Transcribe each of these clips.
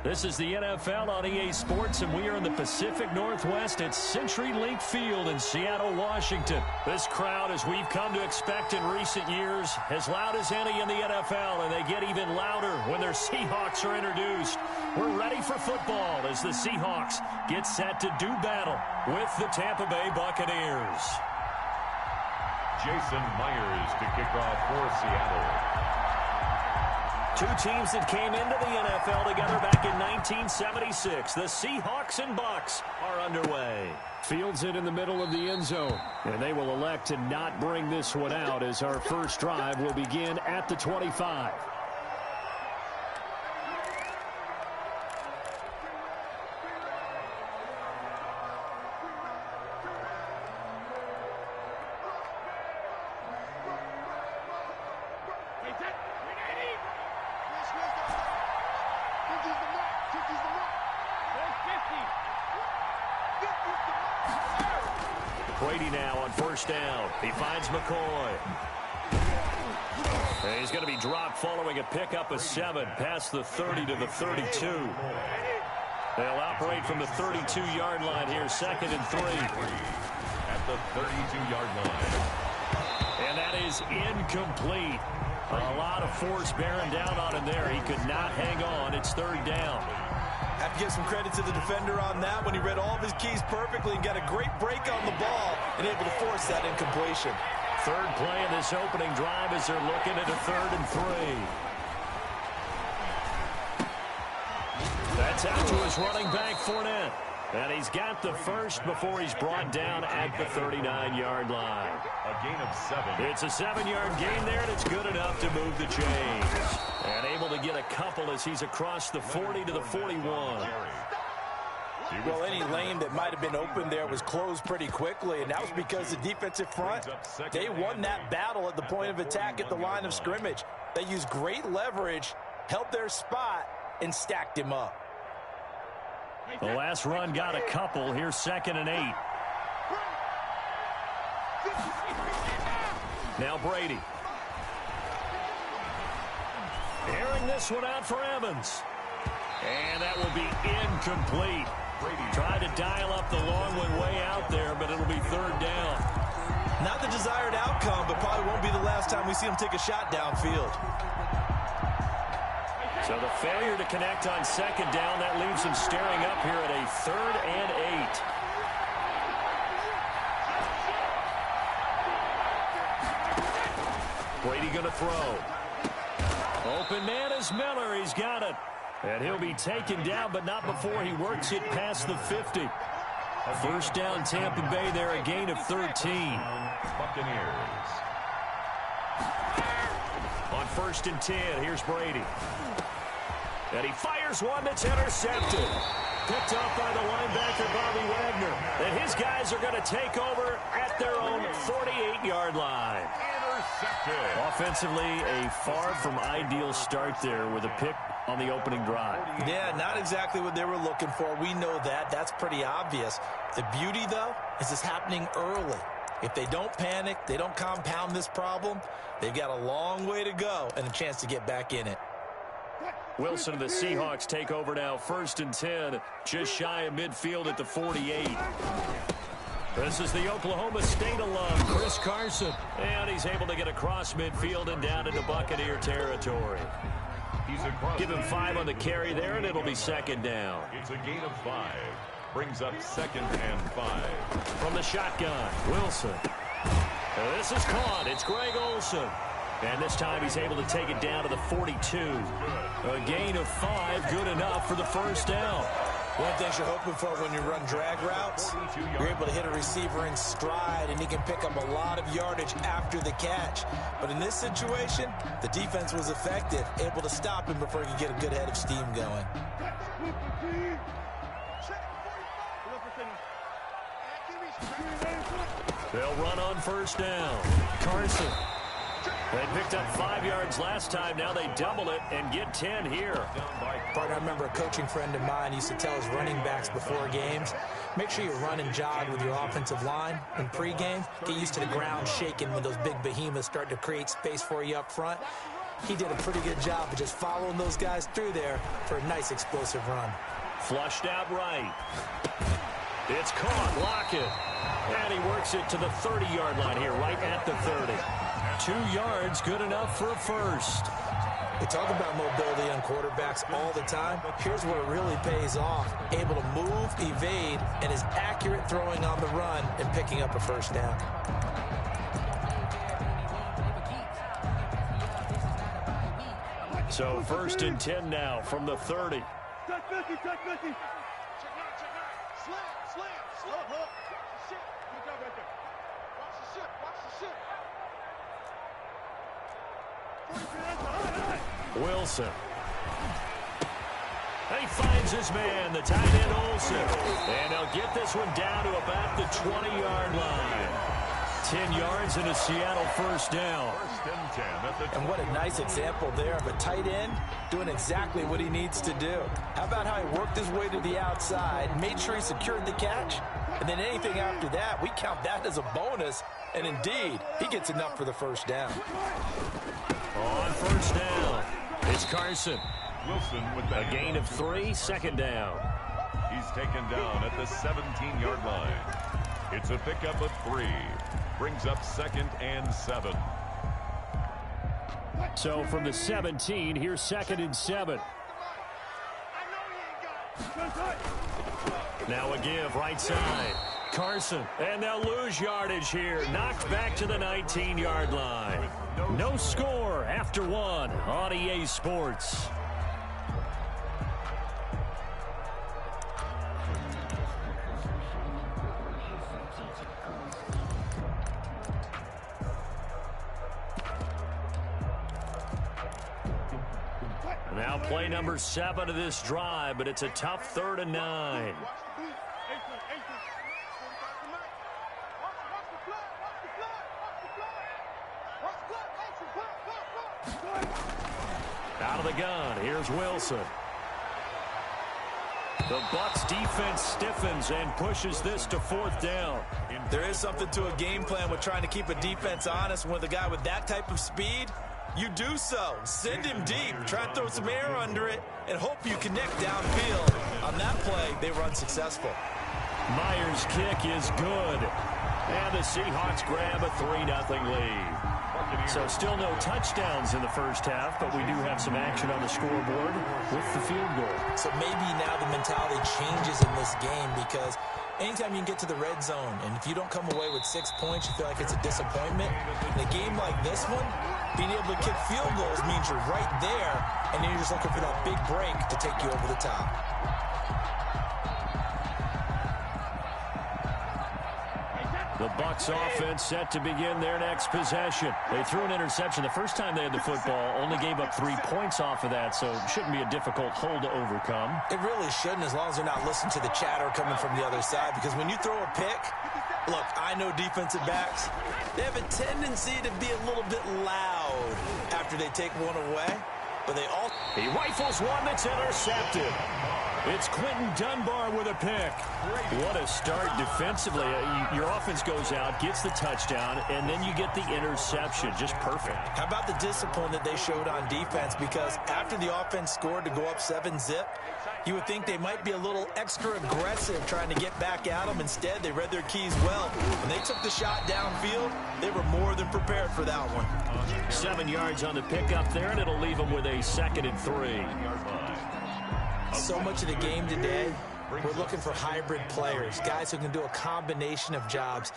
This is the NFL on EA Sports, and we are in the Pacific Northwest at CenturyLink Field in Seattle, Washington. This crowd, as we've come to expect in recent years, as loud as any in the NFL, and they get even louder when their Seahawks are introduced. We're ready for football as the Seahawks get set to do battle with the Tampa Bay Buccaneers. Jason Myers to kick off for Seattle. Two teams that came into the NFL together back in 1976. The Seahawks and Bucs are underway. Fields it in the middle of the end zone. And they will elect to not bring this one out as our first drive will begin at the 25. Brady now on first down. He finds McCoy. And he's going to be dropped following a pickup of 7 past the 30 to the 32. They'll operate from the 32-yard line here, 2nd and 3. At the 32-yard line. And that is incomplete. A lot of force bearing down on him there. He could not hang on. It's 3rd down. Have to give some credit to the defender on that when he read all of his keys perfectly and got a great break on the ball and able to force that incompletion. Third play in this opening drive as they're looking at a 3rd and 3. That's out to his running back, Fournette. And he's got the first before he's brought down at the 39-yard line. A gain of 7. It's a 7-yard gain there, and it's good enough to move the chains. And able to get a couple as he's across the 40 to the 41. Well, any lane that might have been open there was closed pretty quickly, and that was because the defensive front, they won that battle at the point of attack at the line of scrimmage. They used great leverage, held their spot, and stacked him up. The last run got a couple. Here's 2nd and 8. Now Brady. Airing this one out for Evans. And that will be incomplete. Brady tried to dial up the long one way out there, but it'll be 3rd down. Not the desired outcome, but probably won't be the last time we see him take a shot downfield. So the failure to connect on 2nd down, that leaves him staring up here at a 3rd and 8. Brady going to throw. Open man is Miller. He's got it. And he'll be taken down, but not before he works it past the 50. First down, Tampa Bay there, a gain of 13. Buccaneers. On 1st and 10, here's Brady. And he fires one that's intercepted. Picked off by the linebacker, Bobby Wagner. And his guys are going to take over at their own 48-yard line. Intercepted. Offensively, a far from ideal start there with a pick on the opening drive. Yeah, not exactly what they were looking for. We know that. That's pretty obvious. The beauty, though, is it's happening early. If they don't panic, they don't compound this problem, they've got a long way to go and a chance to get back in it. Wilson and the Seahawks take over now, 1st and 10, just shy of midfield at the 48. This is the Oklahoma State alum, Chris Carson. And he's able to get across midfield and down into Buccaneer territory. Give him 5 on the carry there, and it'll be 2nd down. It's a gain of 5. Brings up 2nd and 5. From the shotgun, Wilson. And this is caught. It's Greg Olsen. And this time he's able to take it down to the 42. A gain of 5, good enough for the first down. One thing you're hoping for when you run drag routes, you're able to hit a receiver in stride, and he can pick up a lot of yardage after the catch. But in this situation, the defense was effective, able to stop him before he could get a good head of steam going. They'll run on first down. Carson. They picked up 5 yards last time. Now they double it and get 10 here. Partner, I remember a coaching friend of mine used to tell his running backs before games, make sure you run and jog with your offensive line in pregame. Get used to the ground shaking when those big behemoths start to create space for you up front. He did a pretty good job of just following those guys through there for a nice explosive run. Flushed out right. It's caught. Lockett. And he works it to the 30-yard line here, right at the 30. 2 yards, good enough for a first. We talk about mobility on quarterbacks all the time. Here's where it really pays off. Able to move, evade, and is accurate throwing on the run and picking up a first down. So 1st and 10 now from the 30. Wilson. And he finds his man, the tight end Olsen. And he'll get this one down to about the 20-yard line. 10 yards and a Seattle first down. And what a nice example there of a tight end doing exactly what he needs to do. How about how he worked his way to the outside, made sure he secured the catch, and then anything after that, we count that as a bonus. And indeed, he gets enough for the first down. On first down, it's Carson. Wilson with the A gain of 3, second down. He's taken down at the 17-yard line. It's a pickup of 3. Brings up 2nd and 7. So from the 17, here's 2nd and 7. Now a give right side. Carson, and they'll lose yardage here. Knocked back to the 19-yard line. No score after 1 on EA Sports. Now play number 7 of this drive, but it's a tough 3rd and 9. Out of the gun, here's Wilson. The Bucs defense stiffens and pushes this to 4th down. There is something to a game plan with trying to keep a defense honest. With a guy with that type of speed, you do so. Send him deep, try to throw some air under it, and hope you connect downfield. On that play, they run successful. Myers' kick is good. And the Seahawks grab a 3-0 lead. So still no touchdowns in the first half, but we do have some action on the scoreboard with the field goal. So maybe now the mentality changes in this game, because anytime you can get to the red zone, and if you don't come away with 6 points, you feel like it's a disappointment. In a game like this one, being able to kick field goals means you're right there, and then you're just looking for that big break to take you over the top. The Bucs offense set to begin their next possession. They threw an interception the first time they had the football, only gave up 3 points off of that, so it shouldn't be a difficult hole to overcome. It really shouldn't, as long as they're not listening to the chatter coming from the other side, because when you throw a pick, look, I know defensive backs, they have a tendency to be a little bit loud after they take one away, but they all... He rifles one that's intercepted. It's Quentin Dunbar with a pick. What a start defensively. Your offense goes out, gets the touchdown, and then you get the interception. Just perfect. How about the discipline that they showed on defense? Because after the offense scored to go up 7-zip, you would think they might be a little extra aggressive trying to get back at them. Instead, they read their keys well. When they took the shot downfield, they were more than prepared for that one. 7 yards on the pickup there, and it'll leave them with a 2nd and 3. So much of the game today, we're looking for hybrid players, guys who can do a combination of jobs.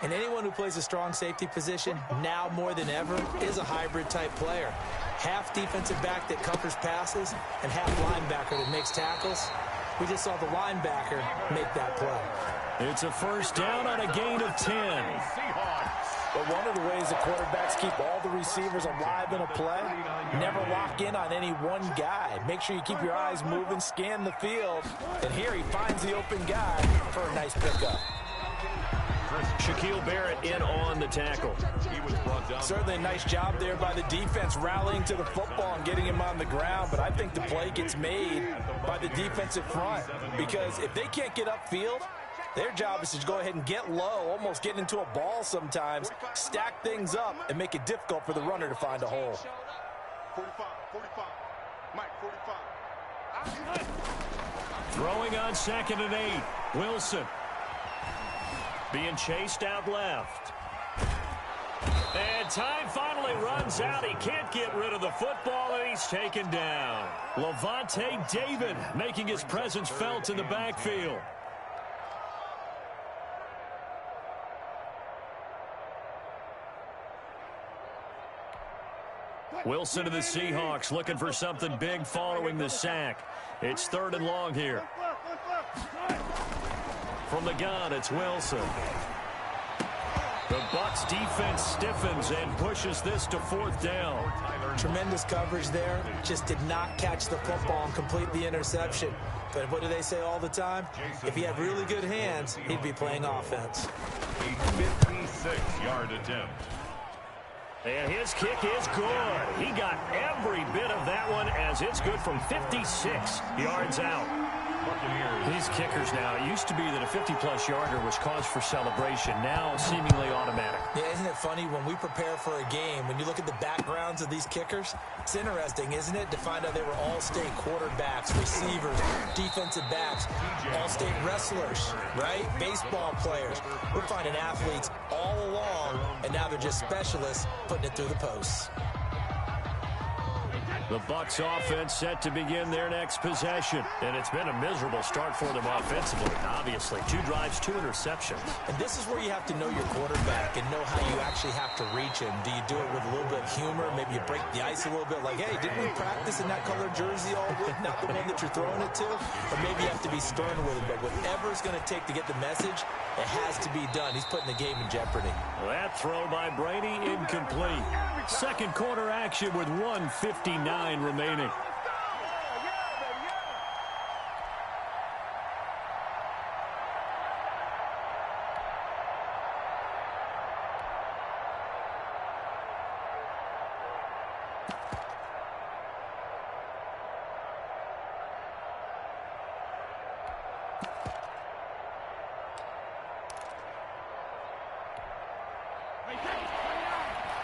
And anyone who plays a strong safety position, now more than ever, is a hybrid type player. Half defensive back that covers passes and half linebacker that makes tackles. We just saw the linebacker make that play. It's a first down on a gain of 10. But one of the ways the quarterbacks keep all the receivers alive in a play, never lock in on any one guy. Make sure you keep your eyes moving, scan the field. And here he finds the open guy for a nice pickup. Shaquille Barrett in on the tackle. He was brought down. Certainly a nice job there by the defense rallying to the football and getting him on the ground. But I think the play gets made by the defensive front, because if they can't get upfield, their job is to go ahead and get low, almost get into a ball sometimes, stack things up, and make it difficult for the runner to find a hole. 45, 45. Mike, 45. Throwing on 2nd and 8. Wilson. Being chased out left. And time finally runs out. He can't get rid of the football, and he's taken down. Levante David making his presence felt in the backfield. Wilson to the Seahawks looking for something big following the sack. It's 3rd and long here. From the gun, it's Wilson. The Bucs defense stiffens and pushes this to 4th down. Tremendous coverage there. Just did not catch the football and complete the interception. But what do they say all the time? If he had really good hands, he'd be playing offense. A 56-yard attempt. And his kick is good. He got every bit of that one as it's good from 56 yards out. These kickers now, it used to be that a 50-plus yarder was cause for celebration. Now seemingly automatic. Yeah, isn't it funny when we prepare for a game, when you look at the backgrounds of these kickers, it's interesting, isn't it, to find out they were all-state quarterbacks, receivers, defensive backs, all-state wrestlers, right? Baseball players. We're finding athletes all along, and now they're just specialists putting it through the posts. The Bucs offense set to begin their next possession. And it's been a miserable start for them offensively, obviously. 2 drives, 2 interceptions. And this is where you have to know your quarterback and know how you actually have to reach him. Do you do it with a little bit of humor? Maybe you break the ice a little bit like, hey, didn't we practice in that colored jersey all week? Not the one that you're throwing it to? Or maybe you have to be stern with him. But whatever it's going to take to get the message, it has to be done. He's putting the game in jeopardy. That throw by Brady incomplete. Second quarter action with 1:59 remaining.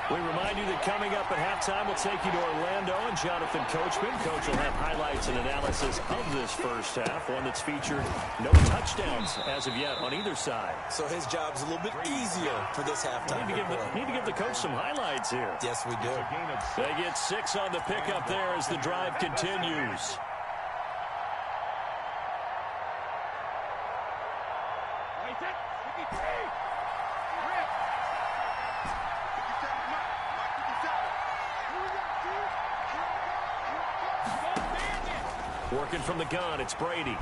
We remind you that coming up at halftime, we'll take you to Orlando and Jonathan Coachman. Coach will have highlights and analysis of this first half, one that's featured no touchdowns as of yet on either side. So his job's a little bit easier for this halftime. Need to give the coach some highlights here. Yes, we do. They get 6 on the pickup there as the drive continues. Working from the gun, it's Brady.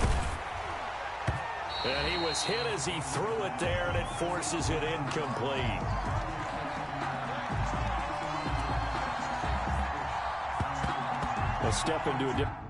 And he was hit as he threw it there, and it forces it incomplete. A step into a different...